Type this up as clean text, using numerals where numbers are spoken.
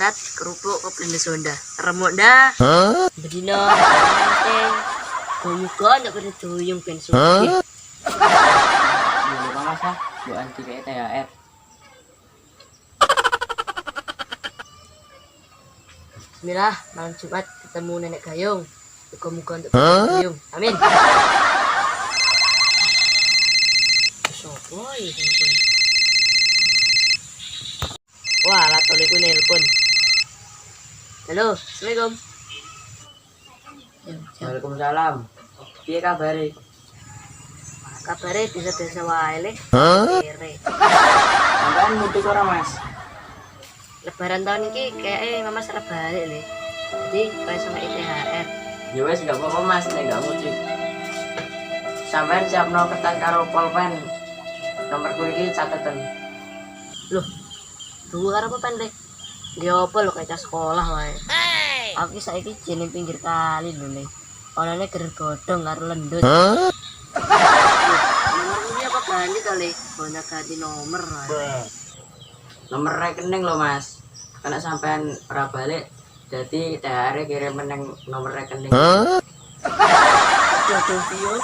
Lebarat kerupuk kopi Sonda. Remuk dah. Bedino. Koyo kan ndak kena doyong ben sugih. Dulu Mas ah, yo anti kayak THR. Bismillah, malam Jumat ketemu nenek gayung. Muka-muka untuk gayung. Amin. Sopo iki handphone? Wah, latoliku nelpon. Halo, Assalamualaikum. Waalaikumsalam. Piye kabare? Kabare biasa-biasa wae le. Kere. Sampean mudik ora Mas? Lebaran tahun ini kayaknya mama serap balik le. Jadi kayak sama ITHR. Ya wes enggak apa-apa Mas, nek enggak mudik. Sampean siapno kertas karo pulpen. Nomorku iki catetan. Loh, dua apa pendek? Dia apa lo kayak sekolah wae. Aku saiki jeneng pinggir kali lho le. Onane gerer godhong karo lendut. Nomor ini apa ganti kali? Banyak ganti nomor wae. Nomor rekening lo Mas. Karena sampean ora balik, jadi THR kirim meneng nomor rekening. Jodoh piye?